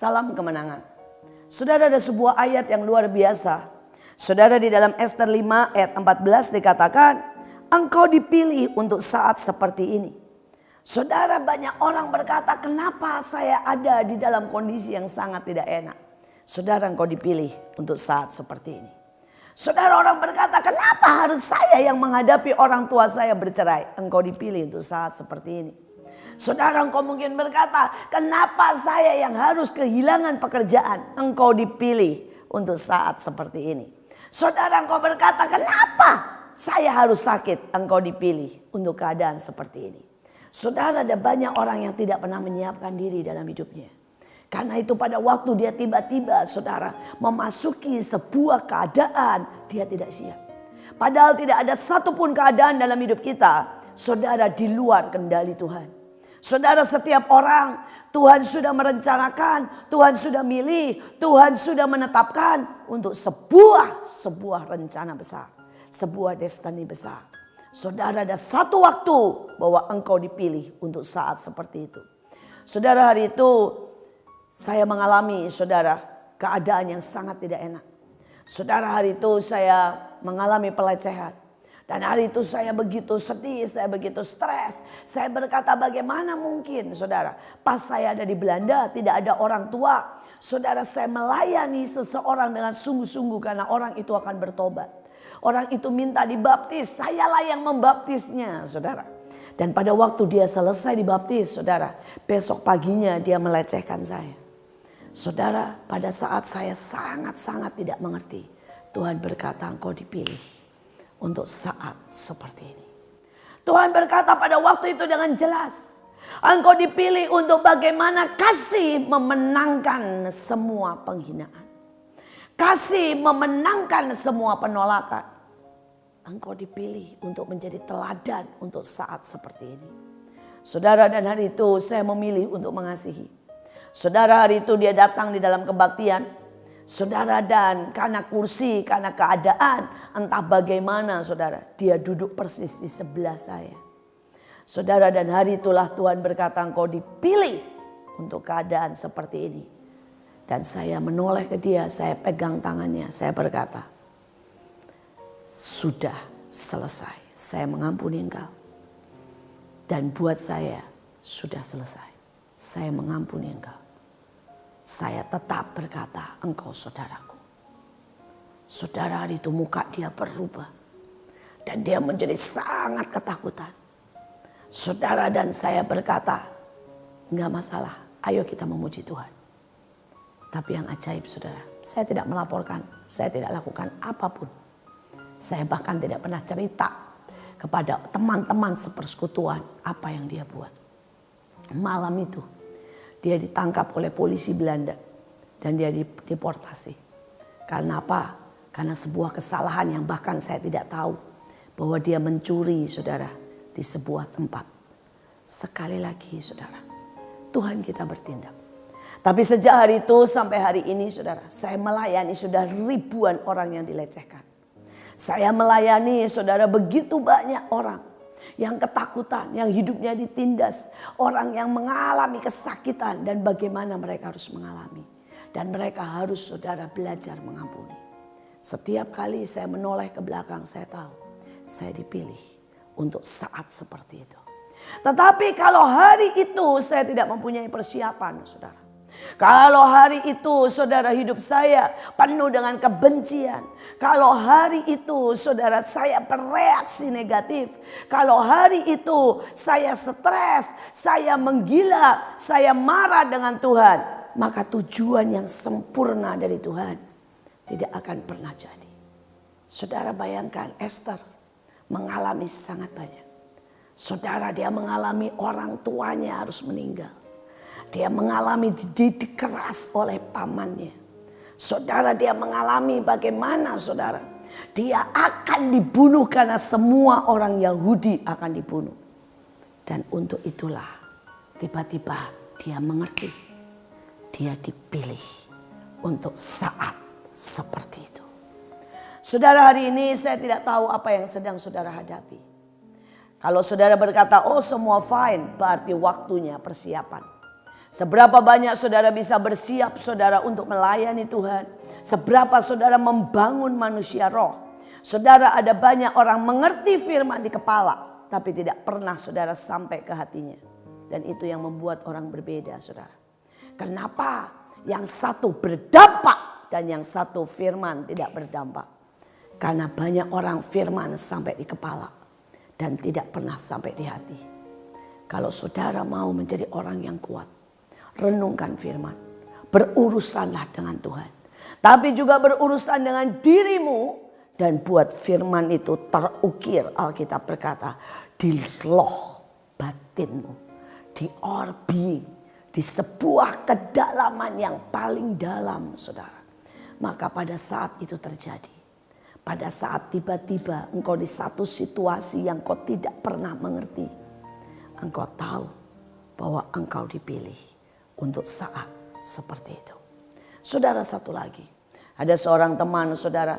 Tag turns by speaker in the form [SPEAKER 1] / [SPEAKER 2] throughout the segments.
[SPEAKER 1] Salam kemenangan. Saudara, ada sebuah ayat yang luar biasa. Saudara, di dalam Ester 5 ayat 14 dikatakan, engkau dipilih untuk saat seperti ini. Saudara, banyak orang berkata, kenapa saya ada di dalam kondisi yang sangat tidak enak. Saudara, engkau dipilih untuk saat seperti ini. Saudara, orang berkata, kenapa harus saya yang menghadapi orang tua saya bercerai. Engkau dipilih untuk saat seperti ini. Saudara, engkau mungkin berkata, kenapa saya yang harus kehilangan pekerjaan. Engkau dipilih untuk saat seperti ini. Saudara, engkau berkata, kenapa saya harus sakit. Engkau dipilih untuk keadaan seperti ini. Saudara, ada banyak orang yang tidak pernah menyiapkan diri dalam hidupnya. Karena itu pada waktu dia tiba-tiba, saudara, memasuki sebuah keadaan, dia tidak siap. Padahal tidak ada satupun keadaan dalam hidup kita, saudara, di luar kendali Tuhan. Saudara, setiap orang Tuhan sudah merencanakan, Tuhan sudah milih, Tuhan sudah menetapkan untuk sebuah rencana besar, sebuah destiny besar. Saudara, ada satu waktu bahwa engkau dipilih untuk saat seperti itu. Saudara, hari itu saya mengalami, saudara, keadaan yang sangat tidak enak. Saudara, hari itu saya mengalami pelecehan. Dan hari itu saya begitu sedih, saya begitu stres. Saya berkata, bagaimana mungkin, saudara, pas saya ada di Belanda tidak ada orang tua. Saudara, saya melayani seseorang dengan sungguh-sungguh karena orang itu akan bertobat. Orang itu minta dibaptis, sayalah yang membaptisnya, saudara. Dan pada waktu dia selesai dibaptis, saudara, besok paginya dia melecehkan saya. Saudara, pada saat saya sangat-sangat tidak mengerti, Tuhan berkata, engkau dipilih untuk saat seperti ini. Tuhan berkata pada waktu itu dengan jelas, engkau dipilih untuk bagaimana kasih memenangkan semua penghinaan. Kasih memenangkan semua penolakan. Engkau dipilih untuk menjadi teladan untuk saat seperti ini. Saudara, dan hari itu saya memilih untuk mengasihi. Saudara, hari itu dia datang di dalam kebaktian. Saudara, dan karena kursi, karena keadaan, entah bagaimana, saudara, dia duduk persis di sebelah saya. Saudara, dan hari itulah Tuhan berkata, engkau dipilih untuk keadaan seperti ini. Dan saya menoleh ke dia, saya pegang tangannya, saya berkata, sudah selesai, saya mengampuni engkau. Dan buat saya sudah selesai, saya mengampuni engkau. Saya tetap berkata, engkau saudaraku. Saudara, hari itu muka dia berubah. Dan dia menjadi sangat ketakutan. Saudara, dan saya berkata, enggak masalah, ayo kita memuji Tuhan. Tapi yang ajaib, saudara, saya tidak melaporkan, saya tidak lakukan apapun. Saya bahkan tidak pernah cerita kepada teman-teman sepersekutuan apa yang dia buat. Malam itu, dia ditangkap oleh polisi Belanda dan dia deportasi. Karena apa? Karena sebuah kesalahan yang bahkan saya tidak tahu. Bahwa dia mencuri, saudara, di sebuah tempat. Sekali lagi, saudara, Tuhan kita bertindak. Tapi sejak hari itu sampai hari ini, saudara, saya melayani sudah ribuan orang yang dilecehkan. Saya melayani, saudara, begitu banyak orang yang ketakutan, yang hidupnya ditindas. Orang yang mengalami kesakitan dan bagaimana mereka harus mengalami. Dan mereka harus, saudara, belajar mengampuni. Setiap kali saya menoleh ke belakang, saya tahu saya dipilih untuk saat seperti itu. Tetapi kalau hari itu saya tidak mempunyai persiapan, saudara. Kalau hari itu, saudara, hidup saya penuh dengan kebencian. Kalau hari itu, saudara, saya bereaksi negatif. Kalau hari itu saya stres, saya menggila, saya marah dengan Tuhan. Maka tujuan yang sempurna dari Tuhan tidak akan pernah jadi. Saudara, bayangkan Ester mengalami sangat banyak. Saudara, dia mengalami orang tuanya harus meninggal. Dia mengalami dididik keras oleh pamannya. Saudara, dia mengalami bagaimana, saudara, dia akan dibunuh karena semua orang Yahudi akan dibunuh. Dan untuk itulah tiba-tiba dia mengerti. Dia dipilih untuk saat seperti itu. Saudara, hari ini saya tidak tahu apa yang sedang saudara hadapi. Kalau saudara berkata, oh semua fine, berarti waktunya persiapan. Seberapa banyak saudara bisa bersiap saudara untuk melayani Tuhan. Seberapa saudara membangun manusia roh. Saudara, ada banyak orang mengerti firman di kepala, tapi tidak pernah saudara sampai ke hatinya. Dan itu yang membuat orang berbeda saudara. Kenapa yang satu berdampak dan yang satu firman tidak berdampak? Karena banyak orang firman sampai di kepala dan tidak pernah sampai di hati. Kalau saudara mau menjadi orang yang kuat, renungkan firman. Berurusanlah dengan Tuhan. Tapi juga berurusan dengan dirimu. Dan buat firman itu terukir. Alkitab berkata. Di loh batinmu. Di orbi. Di sebuah kedalaman yang paling dalam saudara. Maka pada saat itu terjadi. Pada saat tiba-tiba engkau di satu situasi yang kau tidak pernah mengerti. Engkau tahu bahwa engkau dipilih untuk saat seperti itu. Saudara, satu lagi. Ada seorang teman saudara.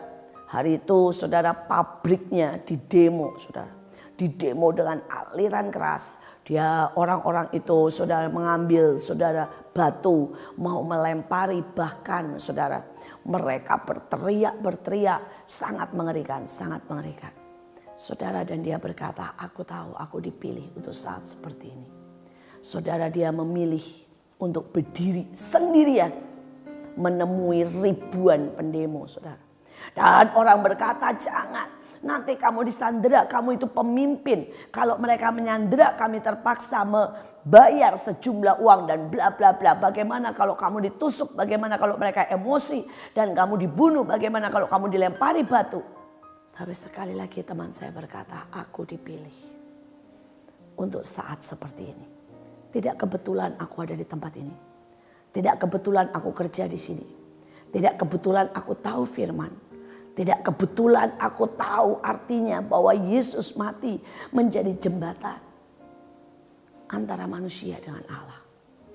[SPEAKER 1] Hari itu saudara pabriknya didemo saudara. Didemo dengan aliran keras. Dia orang-orang itu saudara mengambil saudara batu. Mau melempari bahkan saudara. Mereka berteriak. Sangat mengerikan, sangat mengerikan. Saudara, dan dia berkata, aku tahu aku dipilih untuk saat seperti ini. Saudara, dia memilih untuk berdiri sendirian menemui ribuan pendemo saudara. Dan orang berkata, jangan, nanti kamu disandera, kamu itu pemimpin. Kalau mereka menyandera kami terpaksa membayar sejumlah uang dan bla bla bla. Bagaimana kalau kamu ditusuk, bagaimana kalau mereka emosi dan kamu dibunuh, bagaimana kalau kamu dilempari batu. Tapi sekali lagi teman saya berkata, aku dipilih untuk saat seperti ini. Tidak kebetulan aku ada di tempat ini. Tidak kebetulan aku kerja di sini. Tidak kebetulan aku tahu firman. Tidak kebetulan aku tahu artinya bahwa Yesus mati menjadi jembatan antara manusia dengan Allah.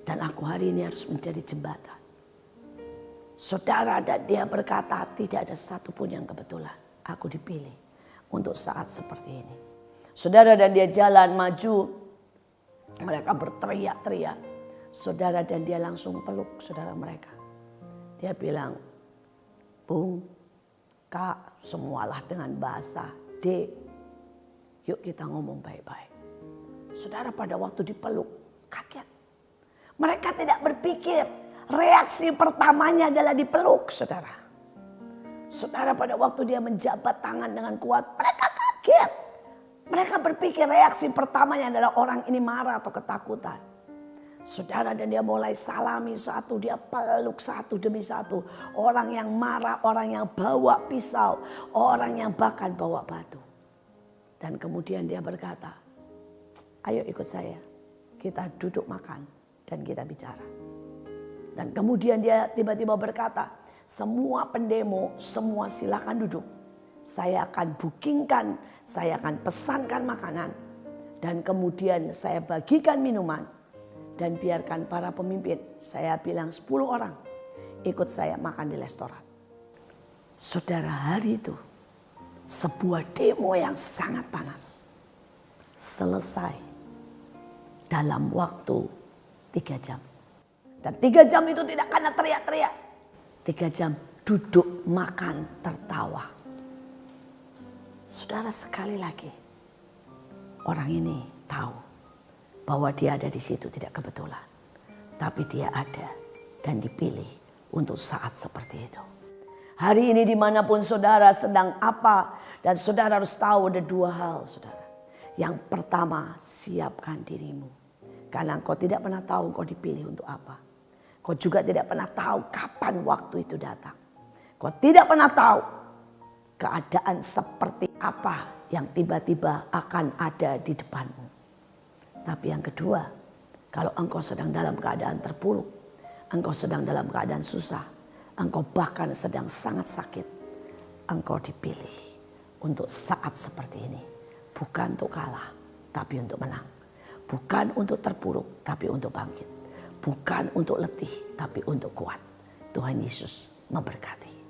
[SPEAKER 1] Dan aku hari ini harus menjadi jembatan. Saudara, dan dia berkata tidak ada satupun yang kebetulan. Aku dipilih untuk saat seperti ini. Saudara, dan dia jalan maju. Mereka berteriak-teriak. Saudara, dan dia langsung peluk saudara mereka. Dia bilang, Bung, Kak, semualah dengan bahasa D. Yuk kita ngomong baik-baik. Saudara, pada waktu dipeluk, kaget. Mereka tidak berpikir reaksi pertamanya adalah dipeluk saudara. Saudara, pada waktu dia menjabat tangan dengan kuat, mereka kaget. Mereka berpikir reaksi pertamanya adalah orang ini marah atau ketakutan. Saudara, dan dia mulai salami satu, dia peluk satu demi satu. Orang yang marah, orang yang bawa pisau, orang yang bahkan bawa batu. Dan kemudian dia berkata, ayo ikut saya, kita duduk makan dan kita bicara. Dan kemudian dia tiba-tiba berkata, semua pendemo, semua silakan duduk. Saya akan bookingkan, saya akan pesankan makanan. Dan kemudian saya bagikan minuman. Dan biarkan para pemimpin, saya bilang 10 orang, ikut saya makan di restoran. Saudara, hari itu sebuah demo yang sangat panas selesai dalam waktu 3 jam. Dan 3 jam itu tidak karena teriak-teriak. 3 jam duduk makan tertawa. Saudara, sekali lagi orang ini tahu bahwa dia ada di situ tidak kebetulan. Tapi dia ada dan dipilih untuk saat seperti itu. Hari ini dimanapun saudara sedang apa. Dan saudara harus tahu ada 2 hal saudara. Yang pertama, siapkan dirimu. Karena engkau tidak pernah tahu engkau dipilih untuk apa. Kau juga tidak pernah tahu kapan waktu itu datang. Kau tidak pernah tahu keadaan seperti apa yang tiba-tiba akan ada di depanmu. Tapi yang kedua, kalau engkau sedang dalam keadaan terpuruk, engkau sedang dalam keadaan susah, engkau bahkan sedang sangat sakit, engkau dipilih untuk saat seperti ini. Bukan untuk kalah, tapi untuk menang. Bukan untuk terpuruk, tapi untuk bangkit. Bukan untuk letih, tapi untuk kuat. Tuhan Yesus memberkati.